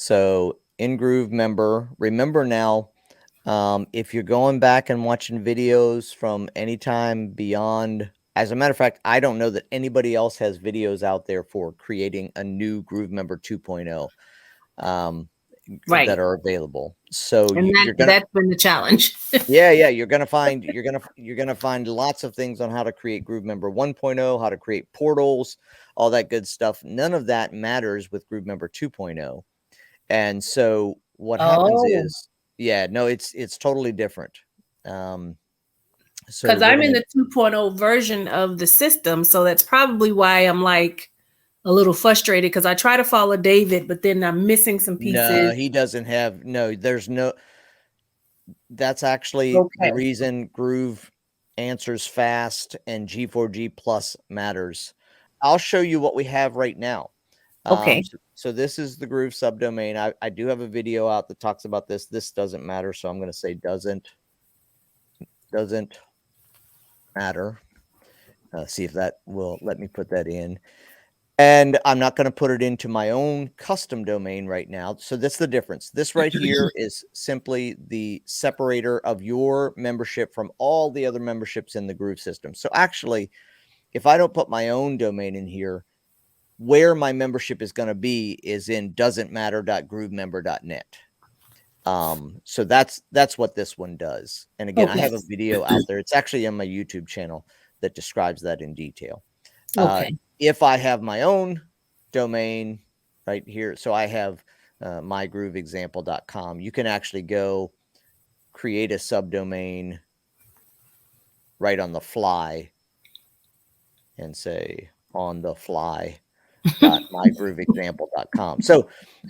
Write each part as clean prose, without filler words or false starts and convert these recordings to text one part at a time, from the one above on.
So in Groovemember, remember now, if you're going back and watching videos from any time beyond, as a matter of fact, I don't know that anybody else has videos out there for creating a new Groovemember 2.0 Right. that are available. So And you're gonna, that's been the challenge. yeah, you're gonna find lots of things on how to create Groovemember 1.0, how to create portals, all that good stuff. None of that matters with Groovemember 2.0. And so what happens Oh, is, yeah, no, it's totally different. Um, so because we're I'm in gonna, the 2.0 version of the system. So that's probably why I'm like a little frustrated because I try to follow David, but then I'm missing some no, pieces. he doesn't have, no, there's no, that's actually the Okay. reason Groove answers fast and G4G plus matters. I'll show you what we have right now. Okay. So this is the Groove subdomain. I do have a video out that talks about this. This doesn't matter. So I'm going to say doesn't matter. See if that will let me put that in. And I'm not going to put it into my own custom domain right now. So that's the difference. This right here is simply the separator of your membership from all the other memberships in the Groove system. So actually, if I don't put my own domain in here, where my membership is going to be is in doesn'tmatter.groovemember.net. So that's what this one does. And again, I Okay. have a video out there. It's actually on my YouTube channel that describes that in detail. Okay. If I have my own domain right here, so I have mygrooveexample.com, you can actually go create a subdomain right on the fly and say on the fly mygrooveexample.com. So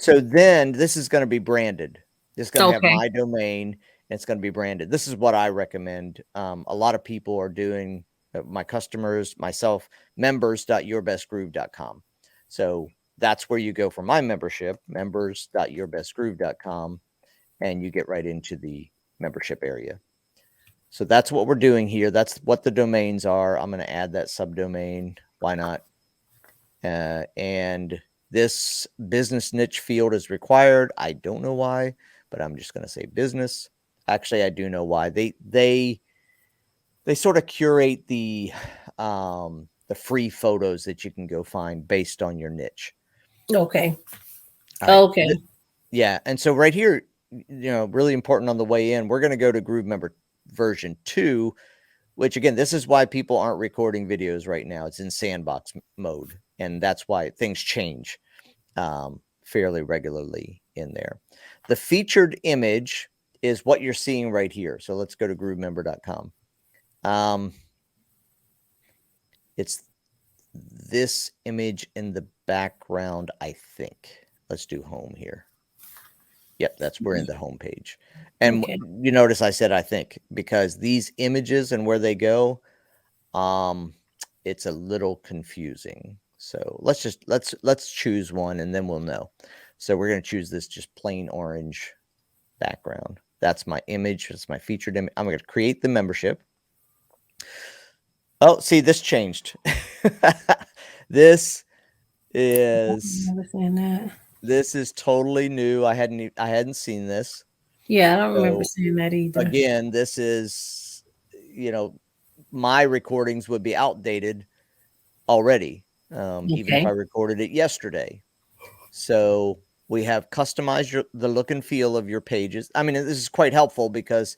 then this is going to be branded. It's going to have Okay. my domain and it's going to be branded. This is what I recommend. A lot of people are doing, my customers, myself, members.yourbestgroove.com. So that's where you go for my membership, members.yourbestgroove.com, and you get right into the membership area. So that's what we're doing here. That's what the domains are. I'm going to add that subdomain. Why not? And this business niche field is required. I don't know why, but I'm just going to say business. Actually, I do know why. They sort of curate the free photos that you can go find based on your niche. Okay. All right. Okay. Yeah, and so right here, really important on the way in, we're going to go to Groovemember version 2, which again, this is why people aren't recording videos right now. It's in sandbox mode, and that's why things change fairly regularly in there. The featured image is what you're seeing right here. So let's go to groovemember.com. It's this image in the background, I think. Let's do home here. Yep, we're in the home page. And Okay. you notice I said I think because these images and where they go, it's a little confusing. So let's choose one and then we'll know. So we're going to choose this just plain orange background. That's my image. That's my featured image. I'm going to create the membership. Oh, see, this changed. This is Never seen that. totally new. I hadn't seen this. Yeah, I don't remember So seeing that either. again, this is, my recordings would be outdated already, even if I Okay. recorded it yesterday. So we have customized the look and feel of your pages. I mean, this is quite helpful because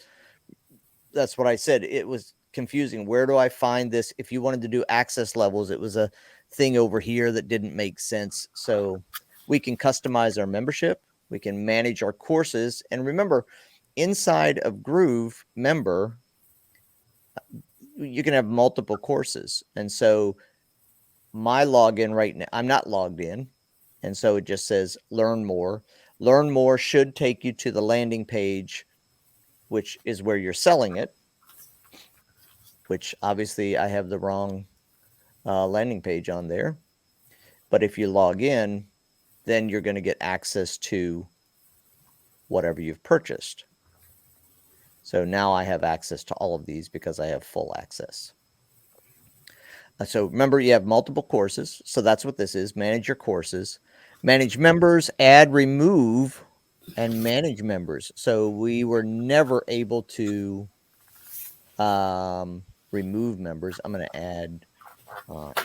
that's what I said. It was confusing. Where do I find this? If you wanted to do access levels, it was a thing over here that didn't make sense. So we can customize our membership. We can manage our courses. And remember, inside of Groove Member, you can have multiple courses. And so my login right now, I'm not logged in. And so it just says learn more. Learn more should take you to the landing page, which is where you're selling it, which obviously I have the wrong landing page on there. But if you log in, then you're going to get access to whatever you've purchased. So now I have access to all of these because I have full access. So remember, you have multiple courses. So that's what this is. Manage your courses. Manage members, add, remove, and manage members. So we were never able to remove members. I'm going to add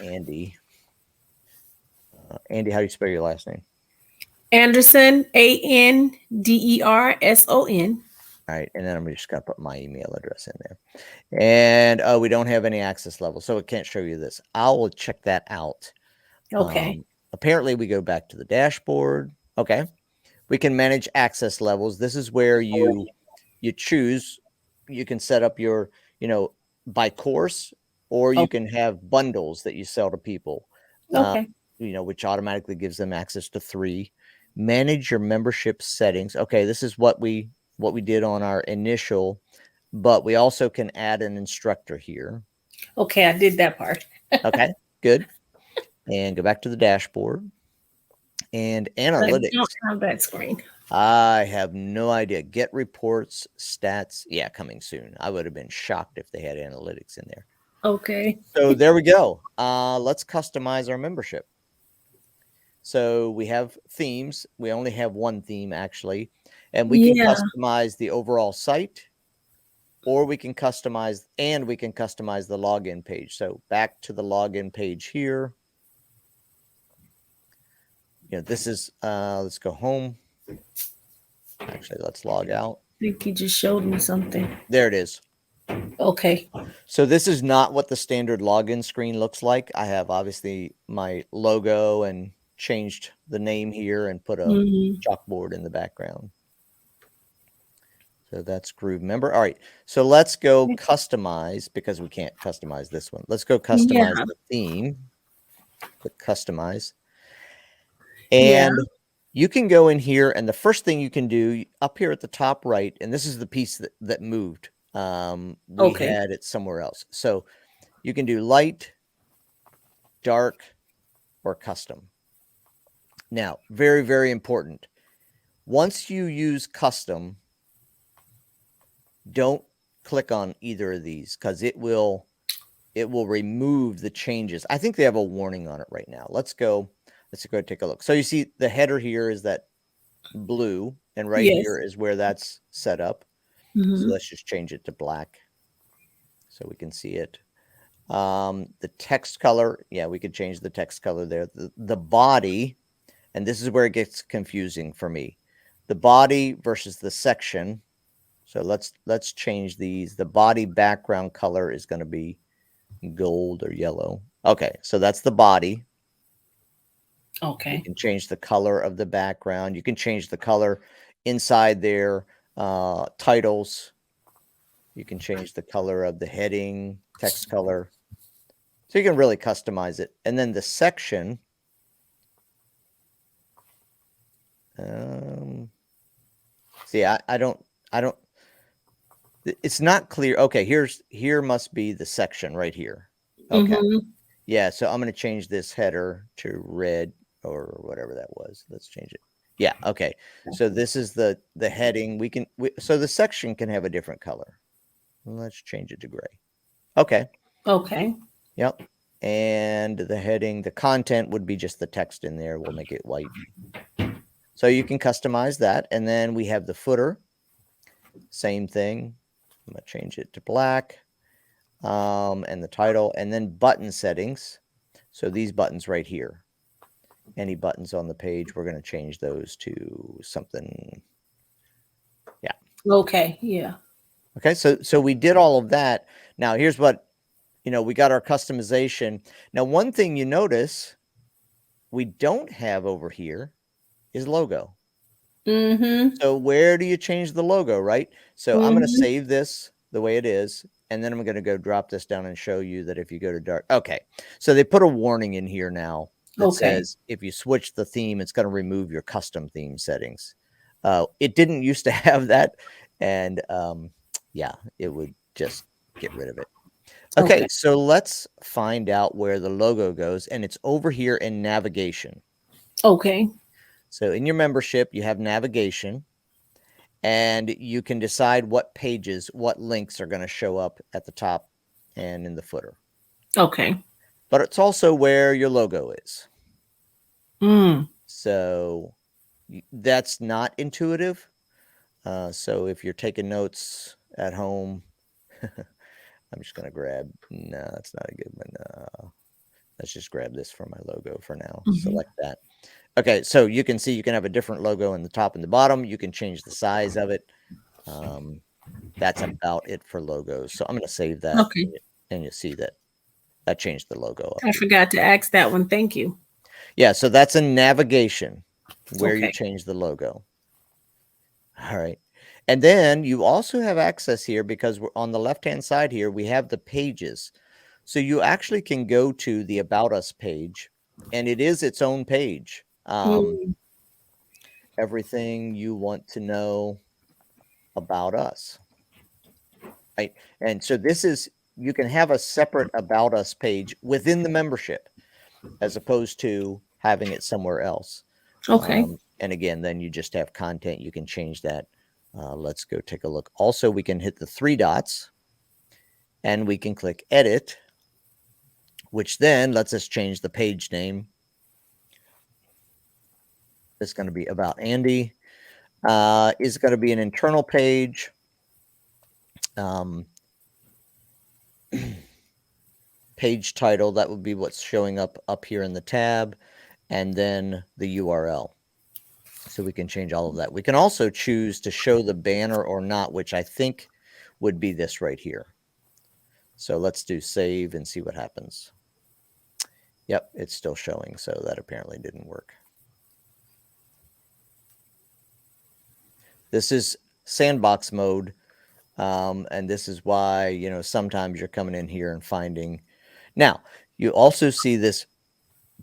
Andy. Andy, how do you spell your last name? Anderson, Anderson. All right, and then I'm just going to put my email address in there. And we don't have any access level, so it can't show you this. I will check that out. Okay. Apparently, we go back to the dashboard. Okay. We can manage access levels. This is where you choose. You can set up your, by course, or you can have bundles that you sell to people, Okay. which automatically gives them access to 3. Manage your membership settings. Okay, this is what we did on our initial, but we also can add an instructor here. Okay, I did that part. Okay, good. And go back to the dashboard and I analytics. don't have that screen. I have no idea. Get reports, stats. Yeah, coming soon. I would have been shocked if they had analytics in there. Okay. So there we go. Let's customize our membership. So we have themes. We only have one theme actually, and we can customize the overall site, or we can customize the login page. So back to the login page here. This is, let's go home. Actually, let's log out. I think he just showed me something. There it is. Okay. So this is not what the standard login screen looks like. I have obviously my logo and changed the name here and put a chalkboard in the background. So that's Groovemember. All right. So let's go customize, because we can't customize this one. Let's go customize the theme. Click customize. And you can go in here, and the first thing you can do up here at the top right, and this is the piece that moved. We had it somewhere else. So you can do light, dark, or custom. Now, very, very important. Once you use custom, don't click on either of these, because it will remove the changes. I think they have a warning on it right now. Let's go take a look. So you see the header here is that blue, and right here is where that's set up. So let's just change it to black so we can see it. The text color, we could change the text color there. The body, and this is where it gets confusing for me. The body versus the section. So let's change these. The body background color is going to be gold or yellow. Okay, so that's the body. Okay. You can change the color of the background. You can change the color inside their titles. You can change the color of the heading, text color. So you can really customize it. And then the section. See, I don't. It's not clear. Okay, here must be the section right here. Okay. Yeah, so I'm going to change this header to red or whatever that was. Let's change it. Yeah, okay. So this is the heading. So the section can have a different color. Let's change it to gray. Okay. Okay. Yep. And the heading, the content would be just the text in there. We'll make it white. So you can customize that. And then we have the footer. Same thing. I'm going to change it to black. And the title, and then button settings. So these buttons right here, any buttons on the page, we're going to change those to something. Yeah. Okay. Yeah. Okay. So we did all of that. Now here's what, we got our customization. Now, one thing you notice we don't have over here is logo. So where do you change the logo, right? So I'm going to save this the way it is. And then I'm going to go drop this down and show you that if you go to dark. Okay. So they put a warning in here now that says if you switch the theme, it's going to remove your custom theme settings. It didn't used to have that. And it would just get rid of it. Okay. So let's find out where the logo goes. And it's over here in navigation. Okay. So in your membership, you have navigation. And you can decide what pages, what links are going to show up at the top and in the footer. Okay. But it's also where your logo is. So that's not intuitive. So if you're taking notes at home, I'm just going to grab, no, that's not a good one. Let's just grab this for my logo for now. Select that. Okay, so you can see you can have a different logo in the top and the bottom. You can change the size of it. That's about it for logos. So I'm going to save that, Okay. and you'll see that that changed the logo up I here. forgot to ask that one. Thank you. Yeah, so that's in navigation where you Okay. change the logo. All right. And then you also have access here because we're on the left-hand side here, we have the pages. So you actually can go to the About Us page, and it is its own page. Mm, Everything you want to know about us. Right. And so this is, you can have a separate About Us page within the membership as opposed to having it somewhere else. okay. And again, then you just have content. You can change that. Let's go take a look. Also, we can hit the three dots and we can click edit, which then lets us change the page name. It's going to be about Andy. Is going to be an internal page. Page title, that would be what's showing up here in the tab, and then the URL. So we can change all of that. We can also choose to show the banner or not, which I think would be this right here. So let's do save and see what happens. Yep, it's still showing, so that apparently didn't work. This is sandbox mode, and this is why, you know, sometimes you're coming in here and finding. Now, you also see this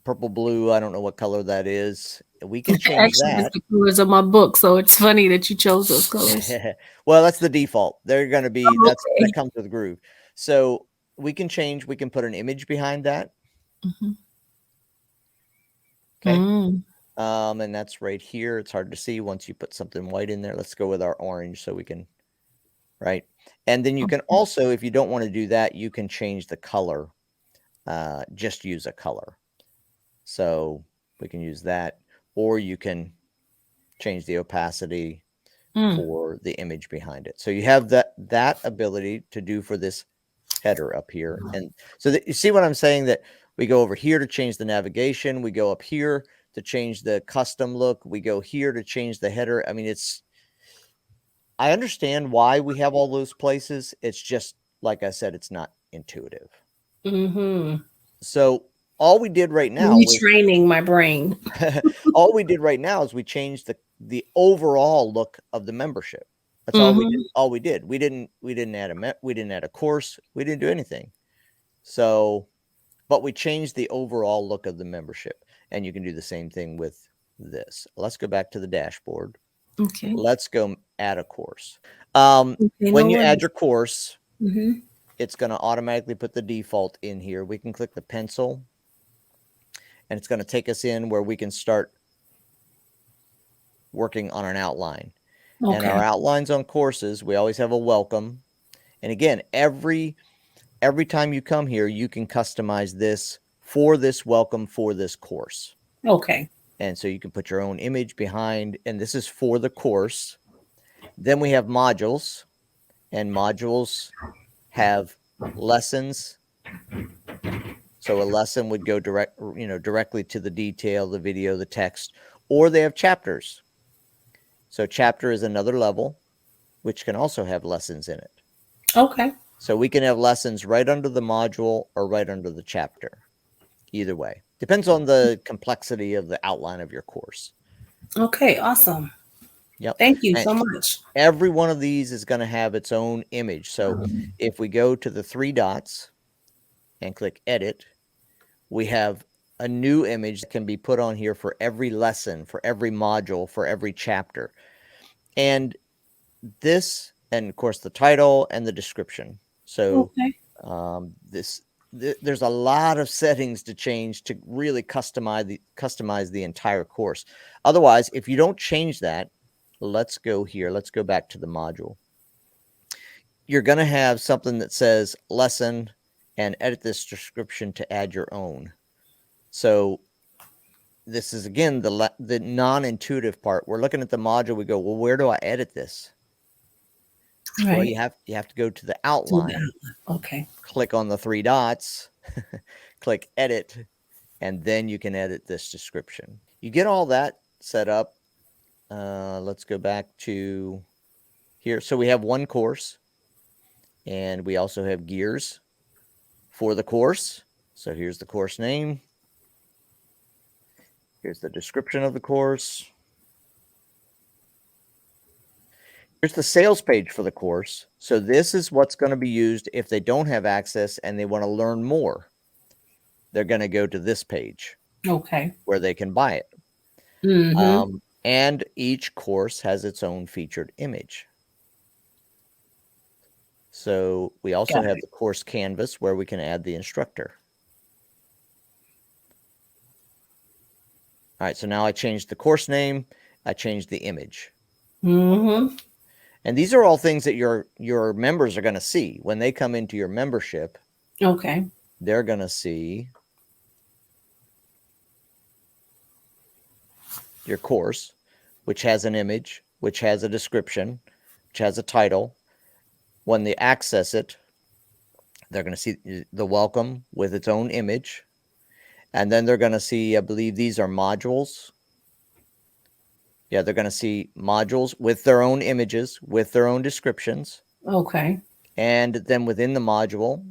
purple blue, I don't know what color that is. We can change Actually, it's that. the colors of my book, so it's funny that you chose those colors. Well, that's the default. They're going to be, Oh, that okay. comes with Groove. So we can change, we can put an image behind that. Okay. Mm, And that's right here. It's hard to see once you put something white in there. Let's go with our orange so we can, right? And then you can also, if you don't want to do that, you can change the color. Just use a color. So we can use that, or you can change the opacity for the image behind it. So you have that ability to do for this header up here. And so that, you see what I'm saying, that we go over here to change the navigation, we go up here to change the custom look, we go here to change the header. I mean, I understand why we have all those places. It's just, like I said, it's not intuitive. mm-hmm. So all we did right now was Retraining my brain. all we did right now is we changed the overall look of the membership. That's all we did. Mm-hmm. All we did. We didn't add a course. We didn't do anything. So, but we changed the overall look of the membership, and you can do the same thing with this. Let's go back to the dashboard. Okay. Let's go add a course. Okay, When no you add worries. your course, Mm-hmm. it's going to automatically put the default in here. We can click the pencil, and it's going to take us in where we can start working on an outline. And our Okay. outlines on courses, we always have a welcome. And again, every time you come here, you can customize this for this welcome for this course. Okay. And so you can put your own image behind, and this is for the course. Then we have modules, and modules have lessons. So a lesson would go directly to the detail, the video, the text, or they have chapters. So chapter is another level, which can also have lessons in it. Okay. So we can have lessons right under the module or right under the chapter. Either way. Depends on the complexity of the outline of your course. Okay. Awesome. Yep. Thank you And so much. every one of these is going to have its own image. So if we go to the three dots and click edit, we have a new image that can be put on here for every lesson, for every module, for every chapter. And this, and of course, the title and the description. So Okay. there's a lot of settings to change to really customize the entire course. Otherwise, if you don't change that, let's go here. Let's go back to the module. You're going to have something that says lesson and edit this description to add your own. So this is again the non-intuitive part. We're looking at the module. We go, well, where do I edit this? Well, Right. you have to go to the To the outline, Okay. click on the 3 dots, click edit, and then you can edit this description. You get all that set up. Let's go back to here. So we have one course, and we also have gears for the course. So here's the course name. Here's the description of the course. Here's the sales page for the course. So this is what's going to be used if they don't have access and they want to learn more. They're going to go to this page Okay. where they can buy it. Mm-hmm. And each course has its own featured image. So we also Got have it. the course canvas where we can add the instructor. All right, so now I changed the course name. I changed the image. Mm-hmm. And these are all things that your members are going to see when they come into your membership. Okay. They're going to see your course, which has an image, which has a description, which has a title. When they access it, they're going to see the welcome with its own image. And then they're going to see, I believe these are modules. Yeah, they're going to see modules with their own images, with their own descriptions. Okay. And then within the module,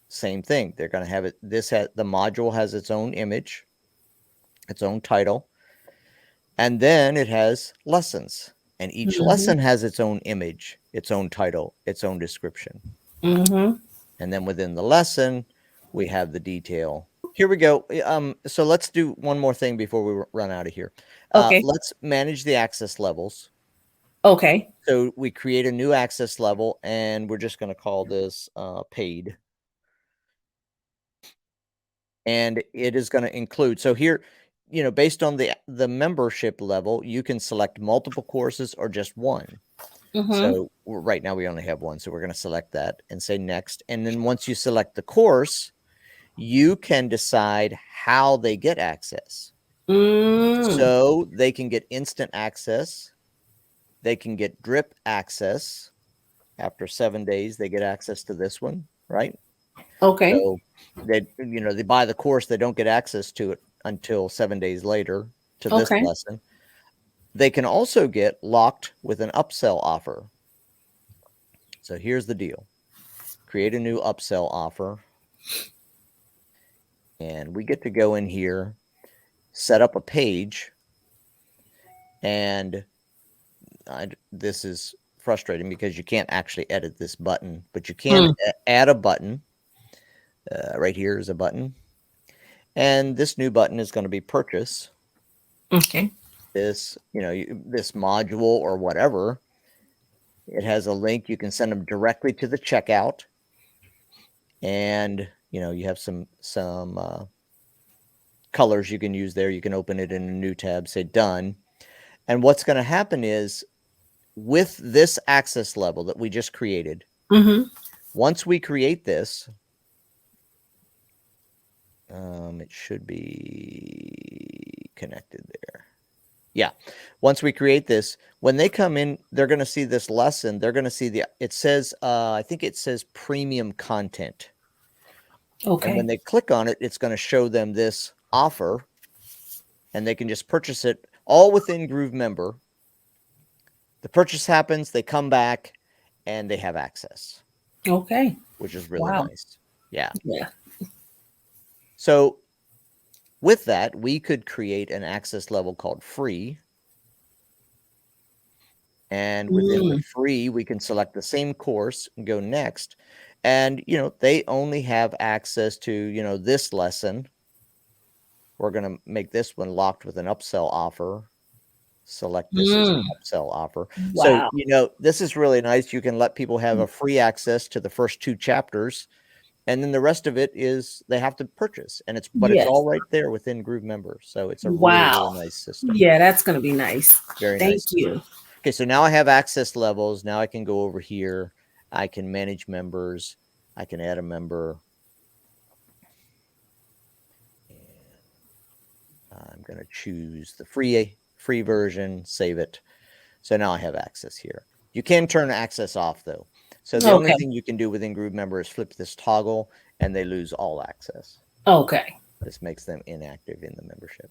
same thing. They're going to have it. The module has its own image, its own title, and then it has lessons. And each Mm-hmm. lesson has its own image, its own title, its own description. Mm-hmm. And then within the lesson, we have the detail. Here we go. So let's do one more thing before we run out of here. Okay. Let's manage the access levels. Okay. So we create a new access level, and we're just going to call this paid. And it is going to include, so here, based on the membership level, you can select multiple courses or just one. Mm-hmm. So right now we only have one. So we're going to select that and say next. And then once you select the course, you can decide how they get access. Mm. So they can get instant access. They can get drip access. After 7 days, they get access to this one, right? Okay. So they buy the course, they don't get access to it until 7 days later to this Okay. lesson. They can also get locked with an upsell offer. So here's the deal. Create a new upsell offer. And we get to go in here, set up a page, and this is frustrating because you can't actually edit this button, but you can add a button. Right here is a button. And this new button is going to be purchase. Okay. This, this module or whatever. It has a link. You can send them directly to the checkout. And, you have some colors you can use there. You can open it in a new tab, say done. And what's going to happen is with this access level that we just created, Mm-hmm. once we create this, it should be connected there. Yeah. Once we create this, when they come in, they're going to see this lesson. They're going to see it says, I think it says premium content. Okay. And when they click on it, it's going to show them this offer, and they can just purchase it all within Groovemember. The purchase happens, they come back, and they have access. Okay. Which is really Wow. nice. Yeah. Yeah. So with that, we could create an access level called free. And within the free, we can select the same course and go next. And, they only have access to, this lesson. We're going to make this one locked with an upsell offer. Select this as an upsell offer. So, Wow. this is really nice. You can let people have a free access to the first 2 chapters. And then the rest of it is they have to purchase, and it's Yes. all right there within Groovemember. So it's a really, Wow. really nice system. Yeah, that's going to be nice. Very Thank nice you. system. Okay, so now I have access levels. Now I can go over here. I can manage members. I can add a member. going to choose the free version, save it. So now I have access here. You can turn access off though. So the only Okay. thing you can do within Groovemember is flip this toggle and they lose all access. Okay. This makes them inactive in the membership.